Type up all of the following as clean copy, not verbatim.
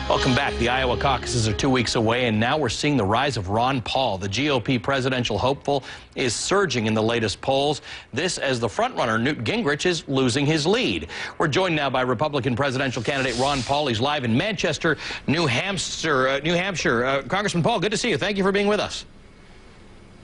Welcome back. The Iowa caucuses are 2 weeks away, and now we're seeing the rise of Ron Paul. The GOP presidential hopeful is surging in the latest polls. This as the frontrunner, Newt Gingrich, is losing his lead. We're joined now by Republican presidential candidate Ron Paul. He's live in Manchester, New Hampshire. Congressman Paul, good to see you. Thank you for being with us.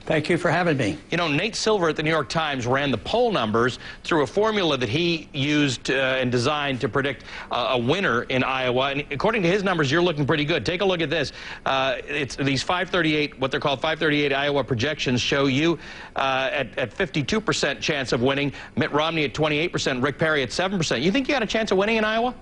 Thank you for having me. You know, Nate Silver at the New York Times ran the poll numbers through a formula that he used and designed to predict a winner in Iowa. And according to his numbers, you're looking pretty good. Take a look at this. It's these 538, what they're called 538 Iowa projections, show you at 52% chance of winning, Mitt Romney at 28%, Rick Perry at 7%. You think you got a chance of winning in Iowa?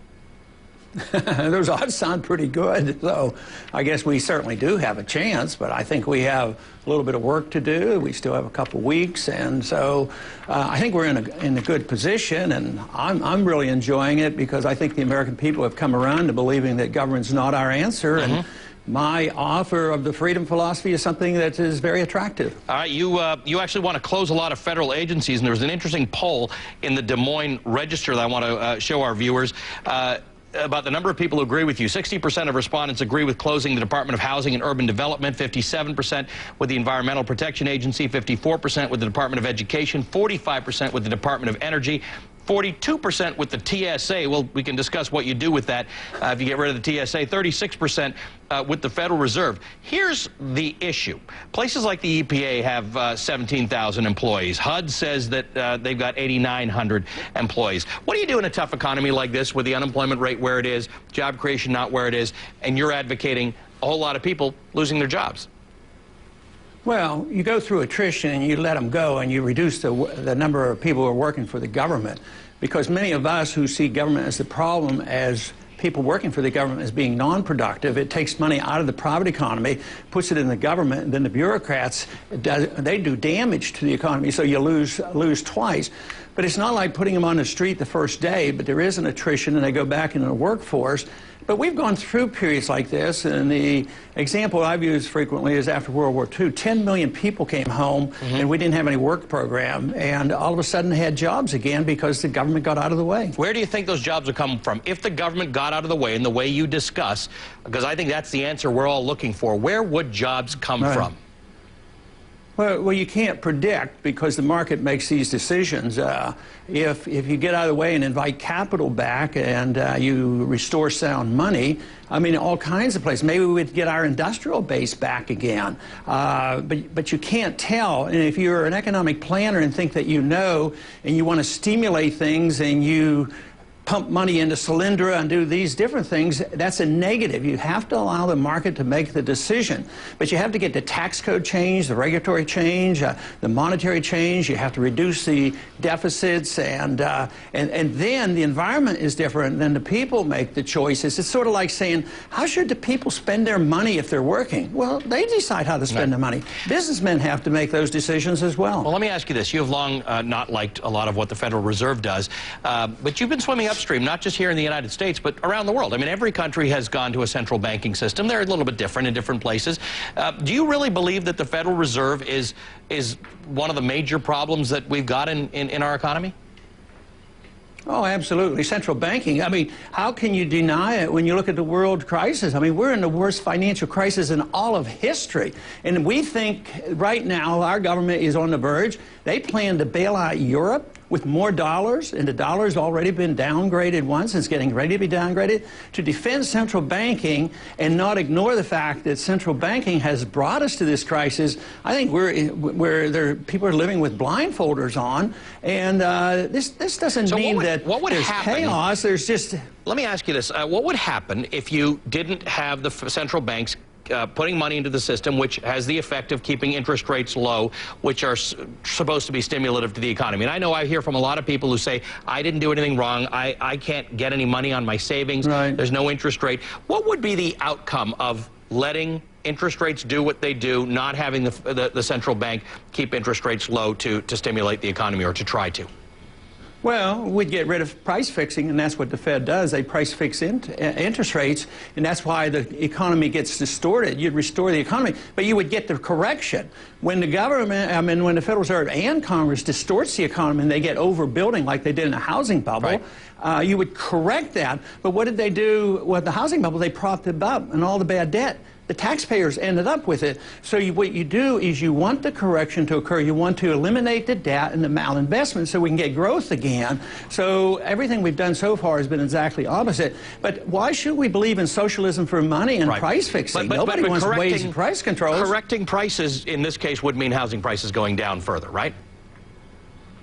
Those odds sound pretty good, so I guess we certainly do have a chance, but I think we have a little bit of work to do. We still have a couple weeks, and so I think we're in a good position, and I'm really enjoying it because I think the American people have come around to believing that government's not our answer, and my offer of the freedom philosophy is something that is very attractive. All right, you actually want to close a lot of federal agencies, and there was an interesting poll in the Des Moines Register that I want to show our viewers. About the number of people who agree with you. 60% of respondents agree with closing the Department of Housing and Urban Development, 57% with the Environmental Protection Agency, 54% with the Department of Education, 45% with the Department of Energy, 42% with the TSA. Well, we can discuss what you do with that if you get rid of the TSA. 36% with the Federal Reserve. Here's the issue. Places like the EPA have 17,000 employees. HUD says that they've got 8,900 employees. What do you do in a tough economy like this with the unemployment rate where it is, job creation not where it is, and you're advocating a whole lot of people losing their jobs? Well, you go through attrition and you let them go and you reduce the number of people who are working for the government, because many of us who see government as the problem as people working for the government as being non-productive. It takes money out of the private economy, puts it in the government, and then the bureaucrats, they do damage to the economy, so you lose twice. But it's not like putting them on the street the first day, but there is an attrition and they go back into the workforce. But we've gone through periods like this, and the example I've used frequently is after World War II. 10 million people came home, and we didn't have any work program, and all of a sudden they had jobs again because the government got out of the way. Where do you think those jobs would come from? If the government got out of the way in the way you discuss, because I think that's the answer we're all looking for, where would jobs come from? Well, you can't predict because the market makes these decisions. If you get out of the way and invite capital back and you restore sound money, I mean, all kinds of places. Maybe we would get our industrial base back again. But you can't tell. And if you're an economic planner and think that you know and you want to stimulate things and you pump money into Solyndra and do these different things, that's a negative. You have to allow the market to make the decision. But you have to get the tax code change, the regulatory change, the monetary change. You have to reduce the deficits, and then the environment is different. Then the people make the choices. It's sort of like saying, how should the people spend their money if they're working? Well, they decide how to spend their money. Businessmen have to make those decisions as well. Well, let me ask you this. You have long not liked a lot of what the Federal Reserve does, but you've been swimming upstream, not just here in the United States, but around the world. I mean, every country has gone to a central banking system. They're a little bit different in different places. Do you really believe that the Federal Reserve is one of the major problems that we've got in our economy? Oh, absolutely. Central banking. I mean, how can you deny it when you look at the world crisis? I mean, we're in the worst financial crisis in all of history. And we think right now our government is on the verge. They plan to bail out Europe with more dollars, and the dollar's already been downgraded once. It's getting ready to be downgraded. To defend central banking and not ignore the fact that central banking has brought us to this crisis, I think people are living with blindfolders on, and this doesn't mean that there's chaos. There's just... Let me ask you this. What would happen if you didn't have the central banks putting money into the system, which has the effect of keeping interest rates low, which are supposed to be stimulative to the economy? And I know I hear from a lot of people who say, I didn't do anything wrong, I can't get any money on my savings, there's no interest rate. What would be the outcome of letting interest rates do what they do, not having the central bank keep interest rates low to stimulate the economy, or to try to? Well, we'd get rid of price fixing, and that's what the Fed does. They price fix interest rates, and that's why the economy gets distorted. You'd restore the economy, but you would get the correction. When the government, I mean, when the Federal Reserve and Congress distorts the economy and they get overbuilding like they did in the housing bubble, you would correct that. But what did they do with the housing bubble? They propped it up, and all the bad debt, the taxpayers ended up with it. So what you do is you want the correction to occur. You want to eliminate the debt and the malinvestment so we can get growth again. So everything we've done so far has been exactly opposite. But why should we believe in socialism for money and price fixing? Nobody wants wage and price controls. Correcting prices in this case would mean housing prices going down further, right?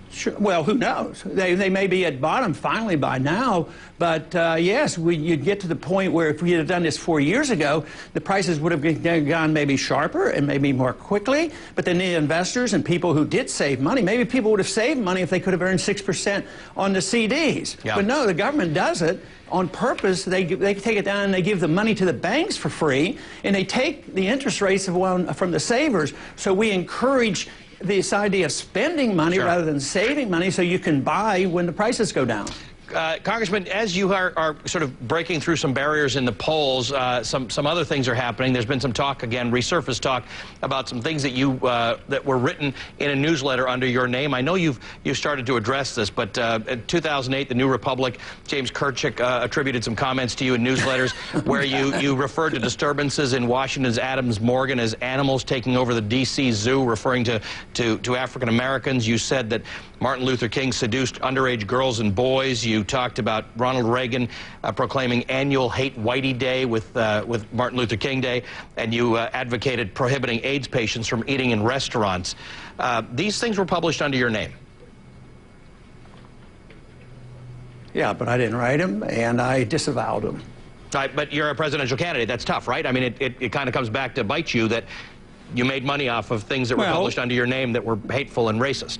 Sure. Well, who knows? They may be at bottom finally by now, but yes, you'd get to the point where if we had done this 4 years ago, the prices would have gone maybe sharper and maybe more quickly, but then the investors and people who did save money, maybe people would have saved money if they could have earned 6% on the CDs. Yeah. But no, the government does it on purpose. They take it down and they give the money to the banks for free, and they take the interest rates from the savers, so we encourage this idea of spending money rather than saving money so you can buy when the prices go down. Congressman, as you are sort of breaking through some barriers in the polls, some other things are happening. There's been some talk, again, resurfaced talk, about some things that that were written in a newsletter under your name. I know you've started to address this, but in 2008, the New Republic, James Kirchick attributed some comments to you in newsletters where you referred to disturbances in Washington's Adams Morgan as animals taking over the D.C. Zoo, referring to African Americans. You said that Martin Luther King seduced underage girls and boys. You talked about Ronald Reagan proclaiming annual Hate Whitey Day with Martin Luther King Day, and you advocated prohibiting AIDS patients from eating in restaurants. These things were published under your name. Yeah, but I didn't write them, and I disavowed them. Right, but you're a presidential candidate. That's tough, right? I mean, it kind of comes back to bite you that you made money off of things that were published under your name that were hateful and racist.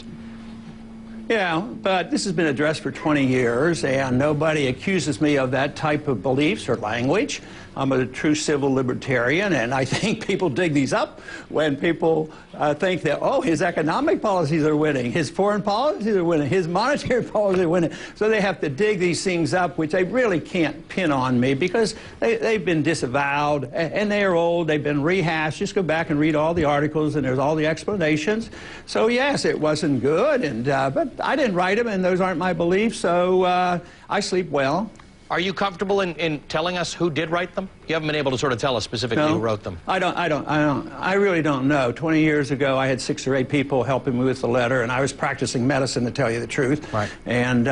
Yeah, but this has been addressed for 20 years, and nobody accuses me of that type of beliefs or language. I'm a true civil libertarian, and I think people dig these up when people think that, oh, his economic policies are winning, his foreign policies are winning, his monetary policies are winning. So they have to dig these things up, which they really can't pin on me because they've been disavowed, and they are old, they've been rehashed. Just go back and read all the articles, and there's all the explanations. So yes, it wasn't good, and but I didn't write them, and those aren't my beliefs, so I sleep well. Are you comfortable in telling us who did write them? You haven't been able to sort of tell us specifically who wrote them. I really don't know. 20 years ago, I had 6 or 8 people helping me with the letter, and I was practicing medicine, to tell you the truth. Right. And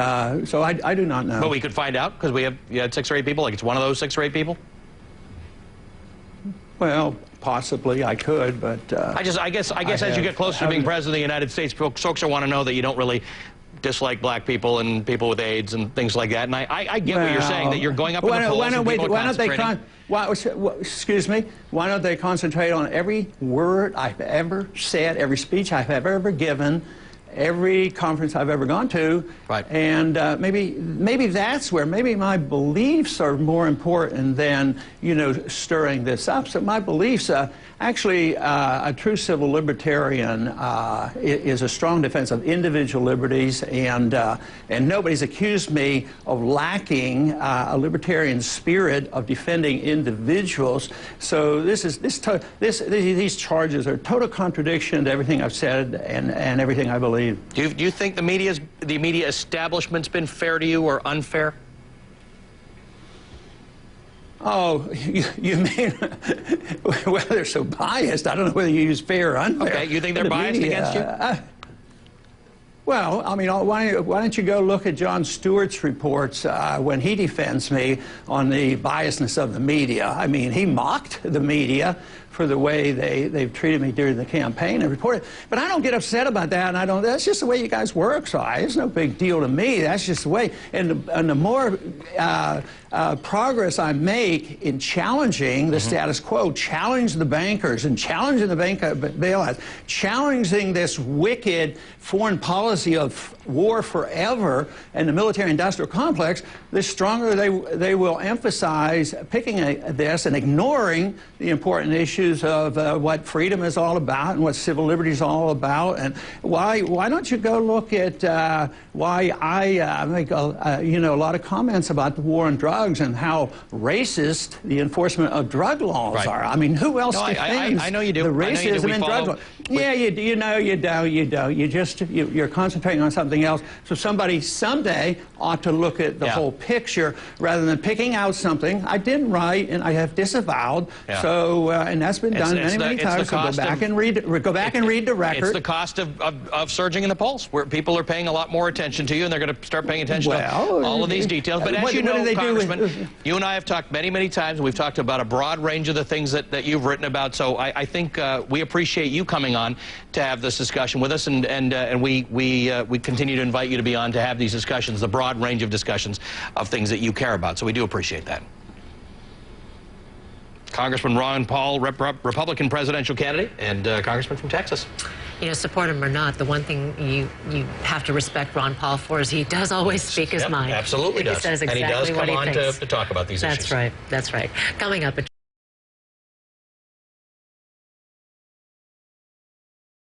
so I do not know. But we could find out because you had 6 or 8 people. Like it's one of those 6 or 8 people. Well, possibly I could, but I guess as you get closer to being president of the United States, folks will want to know that you don't really dislike black people and people with AIDS and things like that. And I get what you're saying, that you're going up in the polls. Excuse me, why don't they concentrate on every word I've ever said, every speech I've ever given, every conference I've ever gone to, and maybe that's where maybe my beliefs are more important than, you know, stirring this up. So my beliefs, actually, a true civil libertarian is a strong defense of individual liberties, and nobody's accused me of lacking a libertarian spirit of defending individuals. So these charges are a total contradiction to everything I've said and everything I believe. Do you think the media establishment's been fair to you or unfair? Oh, you mean, well, they're so biased. I don't know whether you use fair or unfair. Okay, you think they're biased against you? Well, I mean, why don't you go look at Jon Stewart's reports when he defends me on the biasness of the media. I mean, he mocked the media for the way they've treated me during the campaign and reported. But I don't get upset about that, and that's just the way you guys work, so it's no big deal to me. That's just the way. And the more progress I make in challenging the status quo, challenge the bankers and challenging the bank bailouts, challenging this wicked foreign policy of war forever and the military-industrial complex, the stronger they will emphasize picking this and ignoring the important issues of what freedom is all about and what civil liberty is all about. And why don't you go look at why I make a lot of comments about the war on drugs and how racist the enforcement of drug laws are. I mean, who else defends I know you do. The racism in drug laws? Yeah, you know, you don't. You're concentrating on something else. So somebody someday ought to look at the whole picture rather than picking out something I didn't write and I have disavowed. So and that's been done many times. So go back and read the record. It's the cost of surging in the polls, where people are paying a lot more attention to you, and they're going to start paying attention to all of these details. But as you know, Congressman, you and I have talked many times, and we've talked about a broad range of the things that you've written about. So I think we appreciate you coming on to have this discussion with us, and we continue to invite you to be on to have these discussions, the broad range of discussions of things that you care about. So we do appreciate that. Congressman Ron Paul, Republican presidential candidate, and Congressman from Texas. You know, support him or not, the one thing you have to respect Ron Paul for is he does always speak his mind. Absolutely does. He says exactly and he does what come on thinks. to talk about these issues. That's right. That's right. Coming up.